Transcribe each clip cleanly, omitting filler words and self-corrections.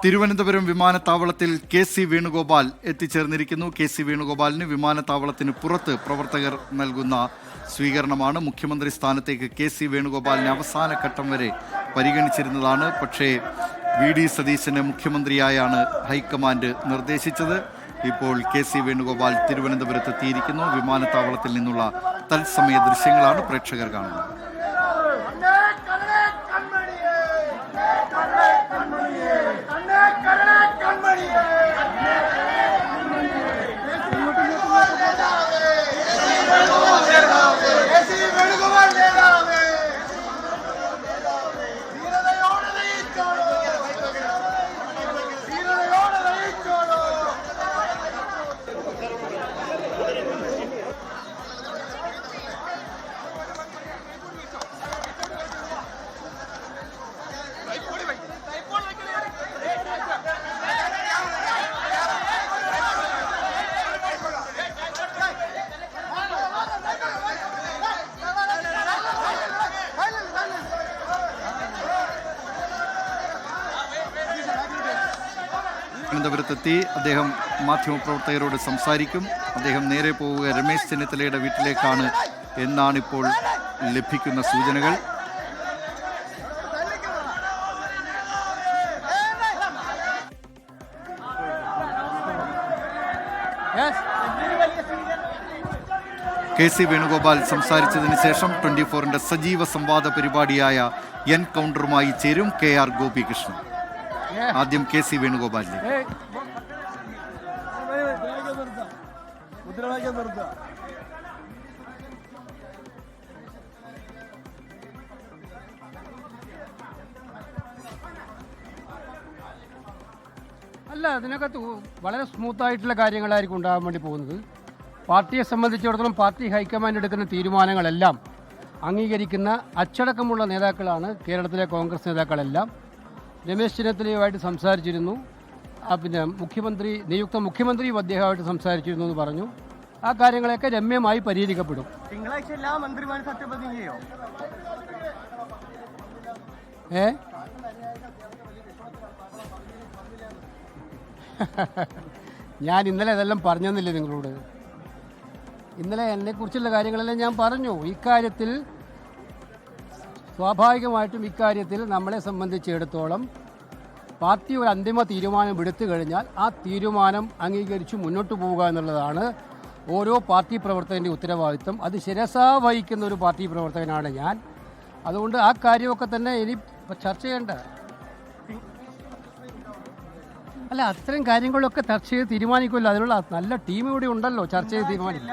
തിരുവനന്തപുരം വിമാനത്താവളത്തിൽ K C. Venugopal എത്തിച്ചേർന്നിരിക്കുന്നു. K C. വേണുഗോപാലിന് വിമാനത്താവളത്തിന് പുറത്ത് പ്രവർത്തകർ നൽകുന്ന സ്വീകരണമാണ്. മുഖ്യമന്ത്രി സ്ഥാനത്തേക്ക് കെ.സി. വേണുഗോപാലിനെ അവസാന ഘട്ടം വരെ പരിഗണിച്ചിരുന്നതാണ്. പക്ഷേ വി.ഡി. സതീശനെ മുഖ്യമന്ത്രിയായാണ് ഹൈക്കമാൻഡ് നിർദ്ദേശിച്ചത്. ഇപ്പോൾ കെ.സി. വേണുഗോപാൽ തിരുവനന്തപുരത്ത് എത്തിയിരിക്കുന്നു. വിമാനത്താവളത്തിൽ നിന്നുള്ള തത്സമയ ദൃശ്യങ്ങളാണ് പ്രേക്ഷകർ കാണുന്നത്. തിരുവനന്തപുരത്തെത്തി അദ്ദേഹം മാധ്യമപ്രവർത്തകരോട് സംസാരിക്കും. അദ്ദേഹം നേരെ പോവുക രമേശ് ചെന്നിത്തലയുടെ വീട്ടിലേക്കാണ് എന്നാണിപ്പോൾ ലഭിക്കുന്ന സൂചനകൾ. കെ.സി. വേണുഗോപാൽ സംസാരിച്ചതിന് ശേഷം 24-ന്റെ സജീവ സംവാദ പരിപാടിയായ എൻകൗണ്ടറുമായി ചേരും കെ.ആർ. ഗോപികൃഷ്ണൻ. ആദ്യം കെ.സി. വേണുഗോപാലിലേക്ക്. അല്ല, അതിനകത്ത് വളരെ സ്മൂത്തായിട്ടുള്ള കാര്യങ്ങളായിരിക്കും ഉണ്ടാകാൻ വേണ്ടി പോകുന്നത്. പാർട്ടിയെ സംബന്ധിച്ചിടത്തോളം പാർട്ടി ഹൈക്കമാൻഡ് എടുക്കുന്ന തീരുമാനങ്ങളെല്ലാം അംഗീകരിക്കുന്ന അച്ചടക്കമുള്ള നേതാക്കളാണ് കേരളത്തിലെ കോൺഗ്രസ് നേതാക്കളെല്ലാം. രമേശ് ചെന്നിത്തലയുമായിട്ട് സംസാരിച്ചിരുന്നു. പിന്നെ നിയുക്ത മുഖ്യമന്ത്രിയും അദ്ദേഹമായിട്ട് സംസാരിച്ചിരുന്നു എന്ന് പറഞ്ഞു. ആ കാര്യങ്ങളൊക്കെ രമ്യമായി പരിഹരിക്കപ്പെടും. തിങ്കളാഴ്ച എല്ലാ മന്ത്രിമാരും സത്യപ്രതിജ്ഞ ചെയ്യോ? ഞാൻ ഇന്നലെ ഇതെല്ലാം പറഞ്ഞെന്നില്ലേ നിങ്ങളോട്? ഇന്നലെ എന്നെക്കുറിച്ചുള്ള കാര്യങ്ങളെല്ലാം ഞാൻ പറഞ്ഞു. ഇക്കാര്യത്തിൽ സ്വാഭാവികമായിട്ടും നമ്മളെ സംബന്ധിച്ചിടത്തോളം പാർട്ടി ഒരു അന്തിമ തീരുമാനം എടുത്തു കഴിഞ്ഞാൽ ആ തീരുമാനം അംഗീകരിച്ച് മുന്നോട്ട് പോവുക എന്നുള്ളതാണ് ഓരോ പാർട്ടി പ്രവർത്തകൻ്റെ ഉത്തരവാദിത്വം. അത് ശിരസാ വഹിക്കുന്ന ഒരു പാർട്ടി പ്രവർത്തകനാണ് ഞാൻ. അതുകൊണ്ട് ആ കാര്യമൊക്കെ തന്നെ ഇനി ചർച്ച ചെയ്യേണ്ട. അല്ല, അത്തരം കാര്യങ്ങളൊക്കെ ചർച്ച ചെയ്ത് തീരുമാനിക്കുമല്ലോ. അതിനുള്ള നല്ല ടീം ഇവിടെ ഉണ്ടല്ലോ ചർച്ച ചെയ്ത് തീരുമാനിക്കും.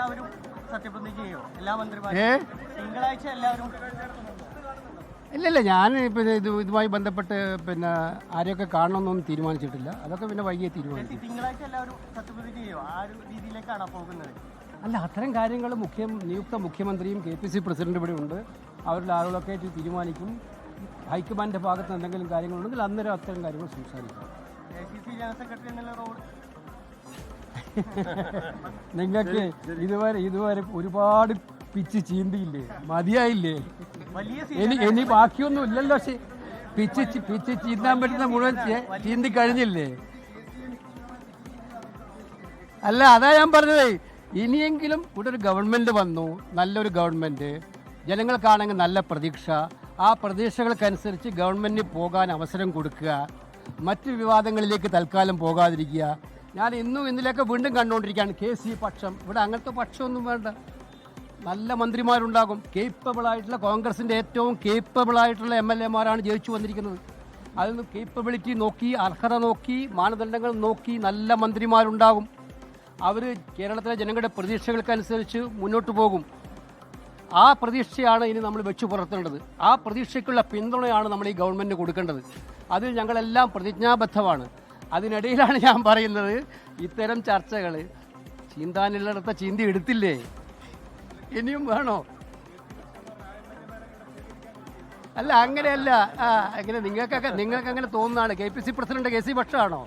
ഇല്ല, ഞാൻ പിന്നെ ഇതുമായി ബന്ധപ്പെട്ട് പിന്നെ ആരെയൊക്കെ കാണണമെന്നൊന്നും തീരുമാനിച്ചിട്ടില്ല. അതൊക്കെ പിന്നെ വൈകിയെ തീരുമാനിക്കും. അല്ല, അത്തരം കാര്യങ്ങൾ നിയുക്ത മുഖ്യമന്ത്രിയും KPC പ്രസിഡന്റ് ഇവിടെ ഉണ്ട്. അവരുടെ ആളുകളൊക്കെ ആയിട്ട് തീരുമാനിക്കും. ഹൈക്കമാൻഡിൻ്റെ ഭാഗത്ത് എന്തെങ്കിലും കാര്യങ്ങളുണ്ടെങ്കിൽ അന്നേരം അത്തരം കാര്യങ്ങൾ സംസാരിക്കും. നിങ്ങൾക്ക് ഇതുവരെ ഒരുപാട് പിച്ച് ചീന്തിയില്ലേ? മതിയായില്ലേ? ഇനി ബാക്കിയൊന്നും ഇല്ലല്ലോ. പിച്ച് ചീന്താൻ പറ്റുന്ന മുഴുവൻ ചീന്തി കഴിഞ്ഞില്ലേ? അല്ല, അതാ ഞാൻ പറഞ്ഞത്. ഇനിയെങ്കിലും ഇവിടെ ഒരു ഗവൺമെൻറ് വന്നു, നല്ലൊരു ഗവൺമെൻറ്, ജനങ്ങൾക്കാണെങ്കിൽ നല്ല പ്രതീക്ഷ. ആ പ്രതീക്ഷകൾക്കനുസരിച്ച് ഗവൺമെൻറ്റിന് പോകാൻ അവസരം കൊടുക്കുക, മറ്റ് വിവാദങ്ങളിലേക്ക് തൽക്കാലം പോകാതിരിക്കുക. ഞാൻ ഇന്നലെയൊക്കെ വീണ്ടും കണ്ടുകൊണ്ടിരിക്കുകയാണ് KC പക്ഷം. ഇവിടെ അങ്ങനത്തെ പക്ഷമൊന്നും വേണ്ട. നല്ല മന്ത്രിമാരുണ്ടാകും. കേപ്പബിളായിട്ടുള്ള കോൺഗ്രസിൻ്റെ ഏറ്റവും കേപ്പബിളായിട്ടുള്ള MLA-മാരാണ് ജയിച്ചു വന്നിരിക്കുന്നത്. അതിന് കേപ്പബിലിറ്റി നോക്കി, അർഹത നോക്കി, മാനദണ്ഡങ്ങൾ നോക്കി നല്ല മന്ത്രിമാരുണ്ടാകും. അവർ കേരളത്തിലെ ജനങ്ങളുടെ പ്രതീക്ഷകൾക്കനുസരിച്ച് മുന്നോട്ട് പോകും. ആ പ്രതീക്ഷയാണ് ഇനി നമ്മൾ വെച്ചു പുലർത്തേണ്ടത്. ആ പ്രതീക്ഷയ്ക്കുള്ള പിന്തുണയാണ് നമ്മൾ ഈ ഗവൺമെൻറ് കൊടുക്കേണ്ടത്. അതിൽ ഞങ്ങളെല്ലാം പ്രതിജ്ഞാബദ്ധമാണ്. അതിനിടയിലാണ് ഞാൻ പറയുന്നത്, ഇത്തരം ചർച്ചകൾ ചീന്താനുള്ളിടത്ത ചീന്തി എടുത്തില്ലേ? ഇനിയും വേണോ? അല്ല, അങ്ങനെയല്ല. അങ്ങനെ നിങ്ങൾക്ക് അങ്ങനെ തോന്നുന്നതാണ്. KPC president KC പക്ഷമാണോ?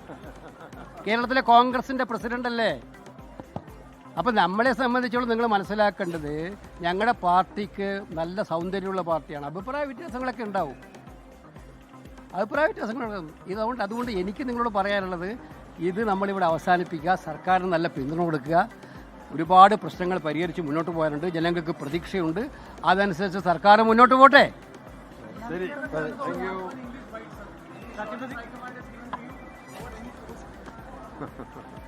കേരളത്തിലെ കോൺഗ്രസിൻ്റെ പ്രസിഡന്റ് അല്ലേ? അപ്പം നമ്മളെ സംബന്ധിച്ചോളം നിങ്ങൾ മനസ്സിലാക്കേണ്ടത്, ഞങ്ങളുടെ പാർട്ടിക്ക് നല്ല സൗന്ദര്യമുള്ള പാർട്ടിയാണ്. അഭിപ്രായ വ്യത്യാസങ്ങളൊക്കെ ഉണ്ടാവും. അഭിപ്രായ വ്യത്യാസങ്ങളുണ്ട്. അതുകൊണ്ട് എനിക്ക് നിങ്ങളോട് പറയാനുള്ളത്, ഇത് നമ്മളിവിടെ അവസാനിപ്പിക്കുക, സർക്കാരിന് നല്ല പിന്തുണ കൊടുക്കുക. ഒരുപാട് പ്രശ്നങ്ങൾ പരിഹരിച്ച് മുന്നോട്ട് പോകാനുണ്ട്, ജനങ്ങൾക്ക് പ്രതീക്ഷയുണ്ട്. അതനുസരിച്ച് സർക്കാർ മുന്നോട്ട് പോട്ടെ.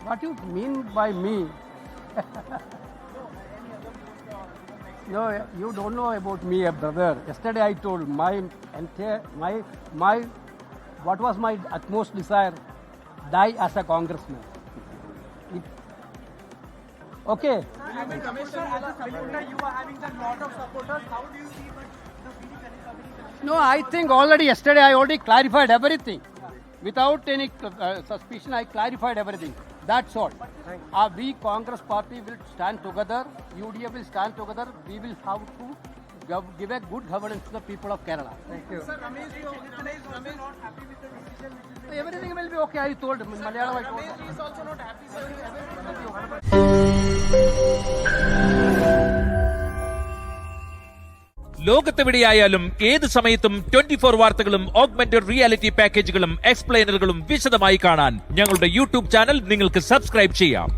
What you mean by me? No, you don't know about me, brother. Yesterday I told my what was my utmost desire? Die as a congressman. Okay. You are having a lot of supporters. How do you see the No, I think yesterday I already clarified everything. Without any suspicion, I clarified everything. That's all. We Congress party will stand together. UDF will stand together. We will have to give a good governance to the people of Kerala. Thank you. Sir, Ramesh is not happy with the decision. Everything will be okay. I told him. Malayalam I told him. Ramesh is also not happy, sir. ലോകത്തെവിടെയായാലും ഏത് സമയത്തും 24 വാർത്തകളും augmented reality പാക്കേജുകളും എക്സ്പ്ലെയിനറുകളും വിശദമായി കാണാൻ ഞങ്ങളുടെ YouTube channel നിങ്ങൾക്ക് subscribe ചെയ്യാം.